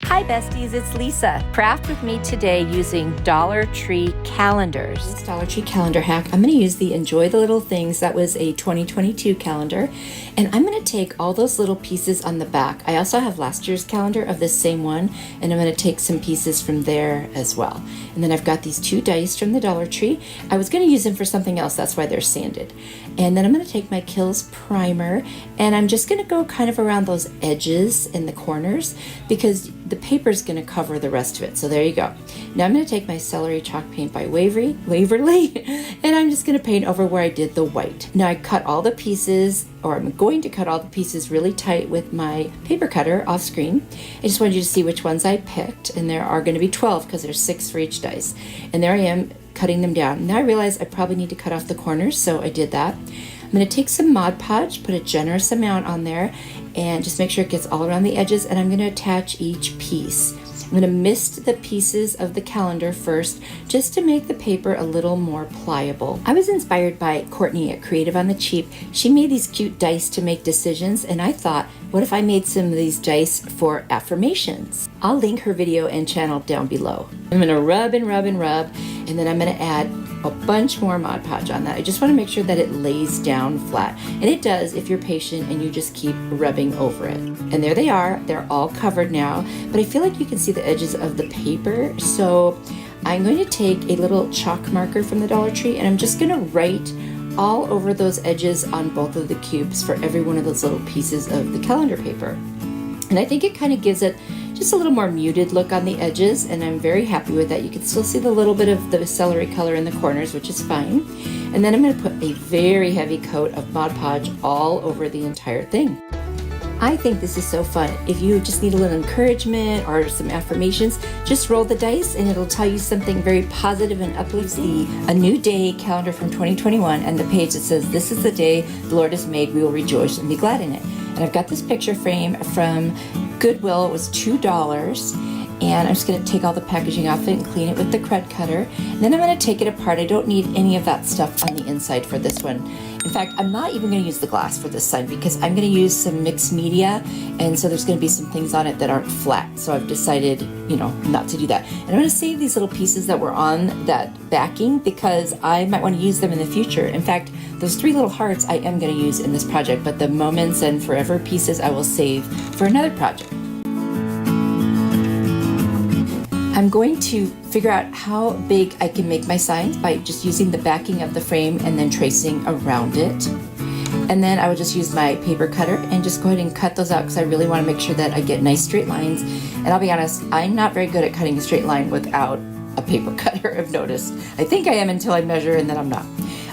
Hi besties, it's Lisa. Craft with me today using Dollar Tree calendars. This Dollar Tree calendar hack, I'm going to use the Enjoy the Little Things. That was a 2022 calendar. And I'm going to take all those little pieces on the back. I also have last year's calendar of this same one, and I'm going to take some pieces from there as well. And then I've got these 2 dice from the Dollar Tree. I was going to use them for something else, that's why they're sanded. And then I'm going to take my Kills primer, and I'm just going to go kind of around those edges in the corners because the paper is going to cover the rest of it. So there you go. Now I'm going to take my Celery Chalk Paint by Waverly, and I'm just going to paint over where I did the white. Now I cut all the pieces, or I'm going to cut all the pieces really tight with my paper cutter off screen. I just wanted you to see which ones I picked, and there are going to be 12 because there's 6 for each dice. And there I am cutting them down. Now I realize I probably need to cut off the corners, so I did that. I'm going to take some Mod Podge, put a generous amount on there, and just make sure it gets all around the edges, and I'm going to attach each piece. I'm going to mist the pieces of the calendar first just to make the paper a little more pliable. I was inspired by Courtney at Creative on the Cheap. She made these cute dice to make decisions, and I thought, what if I made some of these dice for affirmations? I'll link her video and channel down below. I'm going to rub and rub and rub, and then I'm going to add a bunch more Mod Podge on that. I just want to make sure that it lays down flat. And it does if you're patient and you just keep rubbing over it. And there they are. They're all covered now. But I feel like you can see the edges of the paper. So I'm going to take a little chalk marker from the Dollar Tree and I'm just going to write all over those edges on both of the cubes for every one of those little pieces of the calendar paper. And I think it kind of gives it just a little more muted look on the edges, and I'm very happy with that. You can still see the little bit of the celery color in the corners, which is fine. And then I'm going to put a very heavy coat of Mod Podge all over the entire thing. I think this is so fun. If you just need a little encouragement or some affirmations, just roll the dice and it'll tell you something very positive and uplifting. A new day calendar from 2021 and the page that says, "This is the day the Lord has made, we will rejoice and be glad in it." And I've got this picture frame from Goodwill. It was $2. And I'm just going to take all the packaging off it and clean it with the Cred Cutter. And then I'm going to take it apart. I don't need any of that stuff on the inside for this one. In fact, I'm not even going to use the glass for this side because I'm going to use some mixed media, and so there's going to be some things on it that aren't flat. So I've decided, not to do that. And I'm going to save these little pieces that were on that backing because I might want to use them in the future. In fact, those 3 little hearts I am going to use in this project, but the moments and forever pieces I will save for another project. I'm going to figure out how big I can make my signs by just using the backing of the frame and then tracing around it. And then I would just use my paper cutter and just go ahead and cut those out because I really want to make sure that I get nice straight lines. And I'll be honest, I'm not very good at cutting a straight line without a paper cutter, I've noticed. I think I am until I measure and then I'm not.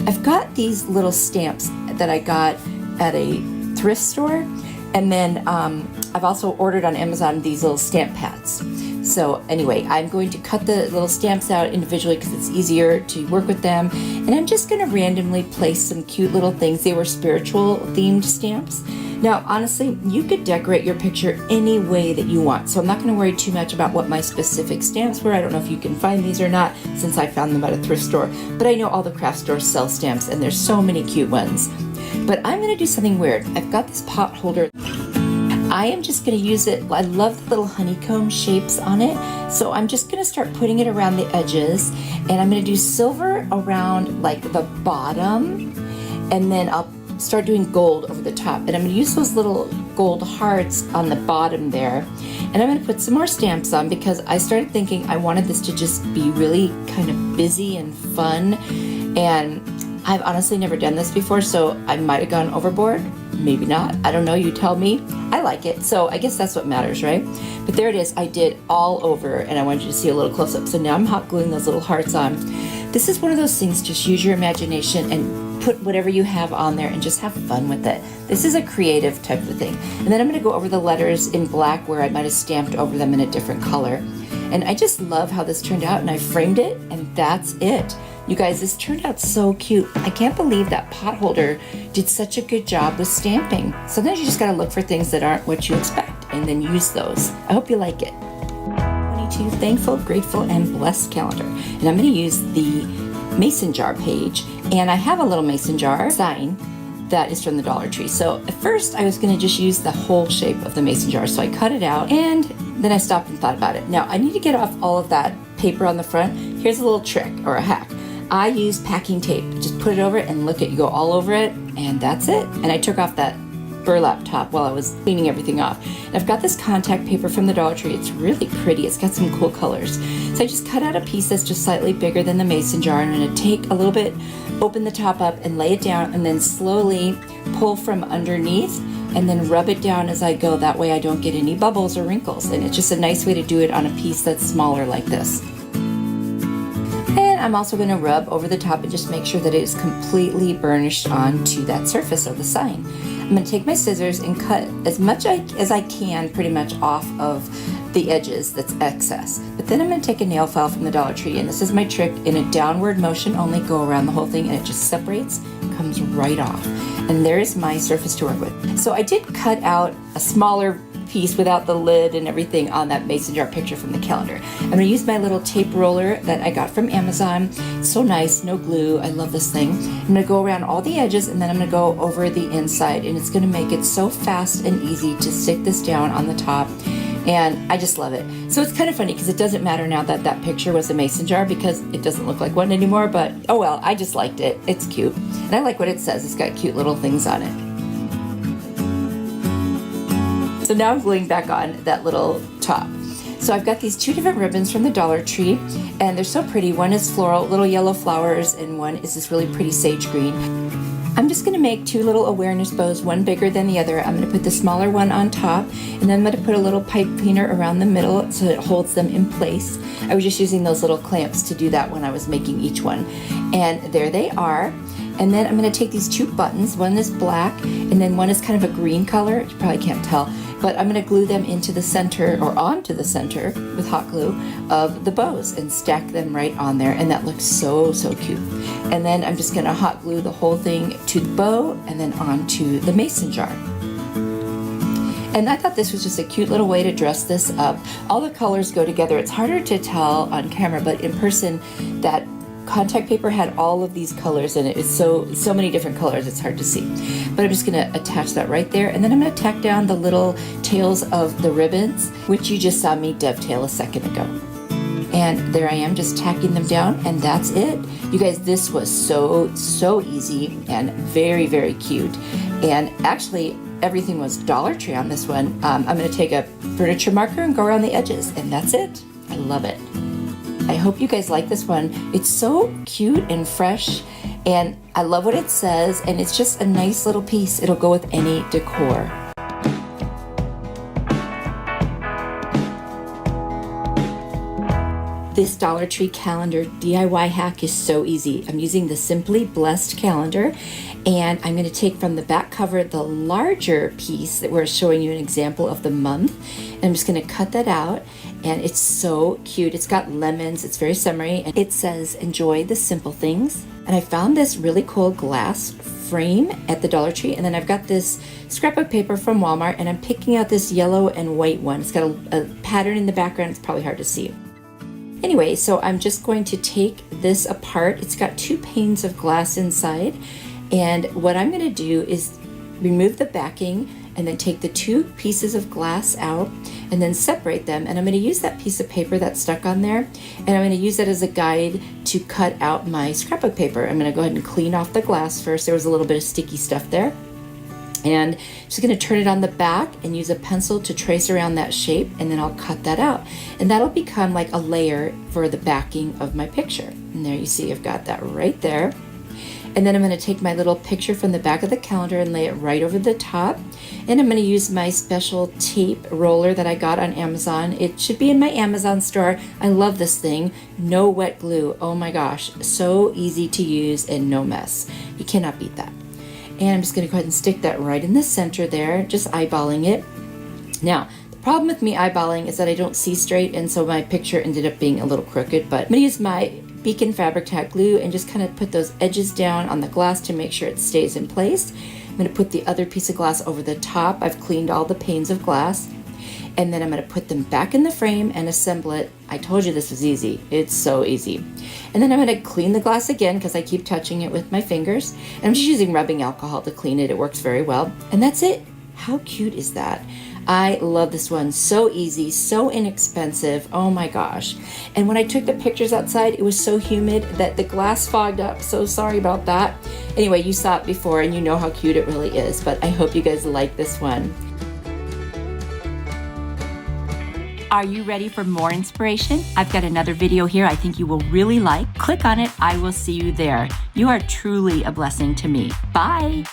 I've got these little stamps that I got at a thrift store. And then I've also ordered on Amazon these little stamp pads. So anyway, I'm going to cut the little stamps out individually because it's easier to work with them. And I'm just going to randomly place some cute little things. They were spiritual themed stamps. Now, honestly, you could decorate your picture any way that you want. So I'm not going to worry too much about what my specific stamps were. I don't know if you can find these or not since I found them at a thrift store. But I know all the craft stores sell stamps and there's so many cute ones. But I'm going to do something weird. I've got this pot holder. I am just going to use it. I love the little honeycomb shapes on it. So I'm just going to start putting it around the edges. And I'm going to do silver around like the bottom. And then I'll start doing gold over the top. And I'm going to use those little gold hearts on the bottom there. And I'm going to put some more stamps on because I started thinking I wanted this to just be really kind of busy and fun. And I've honestly never done this before, so I might have gone overboard. Maybe not. I don't know. You tell me. I like it. So I guess that's what matters, right? But there it is. I did all over, and I wanted you to see a little close-up. So now I'm hot gluing those little hearts on. This is one of those things, just use your imagination and put whatever you have on there and just have fun with it. This is a creative type of thing. And then I'm going to go over the letters in black where I might have stamped over them in a different color. And I just love how this turned out, and I framed it, and that's it. You guys, this turned out so cute. I can't believe that pot holder did such a good job with stamping. Sometimes you just gotta look for things that aren't what you expect and then use those. I hope you like it. 22 Thankful, Grateful, and Blessed calendar. And I'm gonna use the mason jar page. And I have a little mason jar sign that is from the Dollar Tree. So at first I was gonna just use the whole shape of the mason jar. So I cut it out and Then I stopped and thought about it. Now I need to get off all of that paper on the front. Here's a little trick or a hack. I use packing tape. Just put it over it and look at you go all over it, and that's it. And I took off that burlap top while I was cleaning everything off. And I've got this contact paper from the Dollar Tree. It's really pretty. It's got some cool colors. So I just cut out a piece that's just slightly bigger than the mason jar. I'm going to take a little bit, open the top up and lay it down, and then slowly pull from underneath and then rub it down as I go. That way I don't get any bubbles or wrinkles. And it's just a nice way to do it on a piece that's smaller like this. And I'm also going to rub over the top and just make sure that it is completely burnished onto that surface of the sign. I'm going to take my scissors and cut as much as I can pretty much off of the edges that's excess. But then I'm going to take a nail file from the Dollar Tree, and this is my trick. In a downward motion only, go around the whole thing, and it just separates, comes right off. And there's my surface to work with. So I did cut out a smaller piece without the lid and everything on that mason jar picture from the calendar. I'm going to use my little tape roller that I got from Amazon. It's so nice, no glue. I love this thing. I'm going to go around all the edges, and then I'm going to go over the inside, and it's going to make it so fast and easy to stick this down on the top. And I just love it. So it's kind of funny because it doesn't matter now that that picture was a mason jar because it doesn't look like one anymore, but oh well, I just liked it. It's cute. And I like what it says. It's got cute little things on it. So now I'm gluing back on that little top. So I've got these two different ribbons from the Dollar Tree, and they're so pretty. One is floral, little yellow flowers, and one is this really pretty sage green. I'm just going to make two little awareness bows, one bigger than the other. I'm going to put the smaller one on top, and then I'm going to put a little pipe cleaner around the middle so it holds them in place. I was just using those little clamps to do that when I was making each one. And there they are. And then I'm going to take these two buttons. One is black, and then one is kind of a green color. You probably can't tell, but I'm going to glue them into the center, or onto the center with hot glue of the bows, and stack them right on there. And that looks so, so cute. And then I'm just going to hot glue the whole thing to the bow and then onto the mason jar. And I thought this was just a cute little way to dress this up. All the colors go together. It's harder to tell on camera, but in person, that contact paper had all of these colors in it. It's so many different colors, it's hard to see. But I'm just going to attach that right there, and then I'm going to tack down the little tails of the ribbons, which you just saw me dovetail a second ago. And there I am, just tacking them down, and that's it. You guys, this was so easy and very, very cute. And actually, everything was Dollar Tree on this one. I'm going to take a furniture marker and go around the edges, and that's it. I love it. I hope you guys like this one. It's so cute and fresh, and I love what it says, and it's just a nice little piece. It'll go with any decor. This Dollar Tree calendar DIY hack is so easy. I'm using the Simply Blessed calendar, and I'm going to take from the back cover the larger piece that we're showing you an example of the month, and I'm just going to cut that out, and it's so cute. It's got lemons, it's very summery, and it says enjoy the simple things. And I found this really cool glass frame at the Dollar Tree, and then I've got this scrapbook paper from Walmart, and I'm picking out this yellow and white one. It's got a pattern in the background. It's probably hard to see. Anyway, so I'm just going to take this apart. It's got two panes of glass inside, and what I'm going to do is remove the backing and then take the two pieces of glass out and then separate them, and I'm going to use that piece of paper that's stuck on there, and I'm going to use that as a guide to cut out my scrapbook paper. I'm going to go ahead and clean off the glass first. There was a little bit of sticky stuff there. And just going to turn it on the back and use a pencil to trace around that shape, and then I'll cut that out. And that'll become like a layer for the backing of my picture. And there you see I've got that right there. And then I'm going to take my little picture from the back of the calendar and lay it right over the top. And I'm going to use my special tape roller that I got on Amazon. It should be in my Amazon store. I love this thing. No wet glue. Oh my gosh. So easy to use and no mess. You cannot beat that. And I'm just going to go ahead and stick that right in the center there, just eyeballing it. Now, the problem with me eyeballing is that I don't see straight, and so my picture ended up being a little crooked, but I'm going to use my Beacon Fabric Tack glue and just kind of put those edges down on the glass to make sure it stays in place. I'm going to put the other piece of glass over the top. I've cleaned all the panes of glass, and then I'm going to put them back in the frame and assemble it. I told you this was easy. It's so easy. And then I'm going to clean the glass again because I keep touching it with my fingers. And I'm just using rubbing alcohol to clean it. It works very well. And that's it. How cute is that? I love this one. So easy, so inexpensive. Oh my gosh. And when I took the pictures outside, it was so humid that the glass fogged up. So sorry about that. Anyway, you saw it before and you know how cute it really is, but I hope you guys like this one. Are you ready for more inspiration? I've got another video here I think you will really like. Click on it. I will see you there. You are truly a blessing to me. Bye.